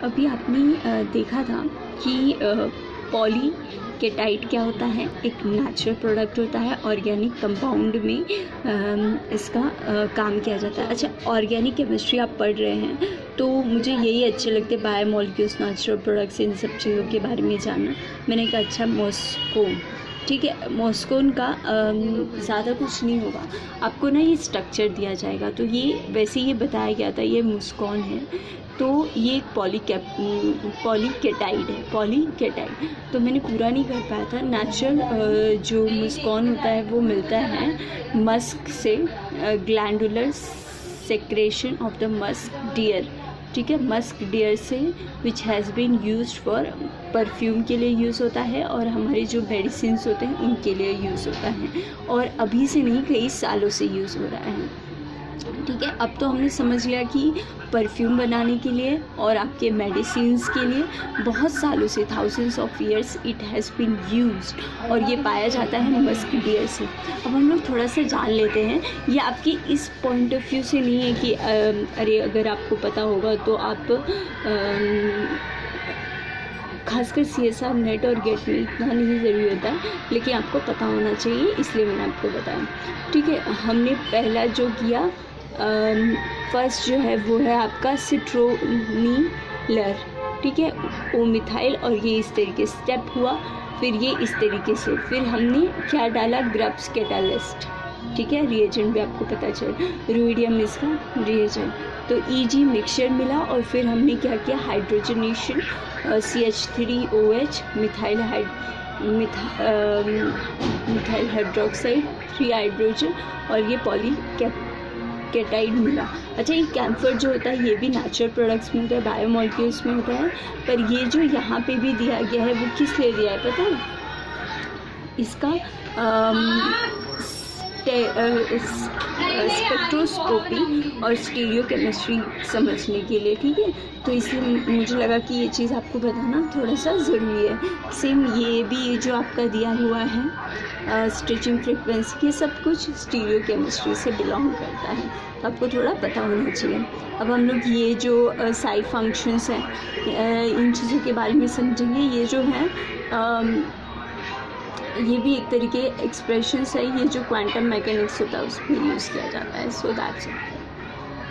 अभी आपने देखा था कि पॉली केटाइट क्या होता है, एक नेचुरल प्रोडक्ट होता है, ऑर्गेनिक कंपाउंड में इसका काम किया जाता है। अच्छा, ऑर्गेनिक केमिस्ट्री आप पढ़ रहे हैं तो मुझे यही अच्छे लगते हैं, बायोमोलिक्यूल्स, नेचुरल प्रोडक्ट्स, इन सब चीज़ों के बारे में जानना। मैंने कहा अच्छा मॉस्कोन, ठीक है, मॉस्कोन का ज़्यादा कुछ नहीं होगा, आपको ना ये स्ट्रक्चर दिया जाएगा। तो ये वैसे ये बताया गया था, ये मुस्कॉन है, तो ये एक पॉलीकेटाइड है, पॉलीकेटाइड। तो मैंने पूरा नहीं कर पाया था। नेचुरल जो मुस्कॉन होता है वो मिलता है मस्क से, glandular secretion of the musk deer, ठीक है, मस्क डियर से, which has been used for perfume के लिए यूज़ होता है, और हमारे जो मेडिसिन्स होते हैं उनके लिए यूज़ होता है, और अभी से नहीं कई सालों से यूज़ हो रहा है। ठीक है, अब तो हमने समझ लिया कि परफ्यूम बनाने के लिए और आपके मेडिसिन्स के लिए बहुत सालों से, thousands of years it has been used, और ये पाया जाता है मस्क डियर से। अब हम लोग थोड़ा सा जान लेते हैं, ये आपकी इस पॉइंट ऑफ व्यू से नहीं है कि अरे अगर आपको पता होगा तो आप खासकर CSR नेट और गेट में इतना नहीं ज़रूरी होता है, लेकिन आपको पता होना चाहिए, इसलिए मैंने आपको बताया। ठीक है, हमने पहला जो किया फर्स्ट जो है वो है आपका सिट्रोनिलर, ठीक है, ओ मिथाइल, और ये इस तरीके स्टेप हुआ, फिर ये इस तरीके से, फिर हमने क्या डाला, ग्रब्स कैटालिस्ट, ठीक है, रिएजेंट भी आपको पता चल, रुइडियम इसका रिएजेंट, तो EG मिक्सचर मिला, और फिर हमने क्या किया, hydrogenation, CH3OH methyl hydroxide, 3 hydrogen, और ये पॉलीकेटाइड मिला। अच्छा, ये कैम्फर जो होता है ये भी नेचुरल प्रोडक्ट्स में होता है, बायोमोलिक्यूल्स में होता है, पर ये जो यहाँ पे भी दिया गया है वो किस लिए दिया है पता है, इसका स्पेक्ट्रोस्कोपी और स्टीरियो केमिस्ट्री समझने के लिए, ठीक है, तो इसलिए मुझे लगा कि ये चीज़ आपको बताना थोड़ा सा ज़रूरी है। सेम ये भी जो आपका दिया हुआ है स्ट्रेचिंग फ्रीक्वेंसी, ये सब कुछ स्टीरियो केमिस्ट्री से बिलोंग करता है, तो आपको थोड़ा पता होना चाहिए। अब हम लोग ये जो साइड फंक्शंस हैं इन चीज़ों के बारे में समझेंगे। ये जो है ये भी एक तरीके एक्सप्रेशंस है, ये जो क्वांटम मैकेनिक्स होता है उसमें यूज़ किया जाता है। So that's it.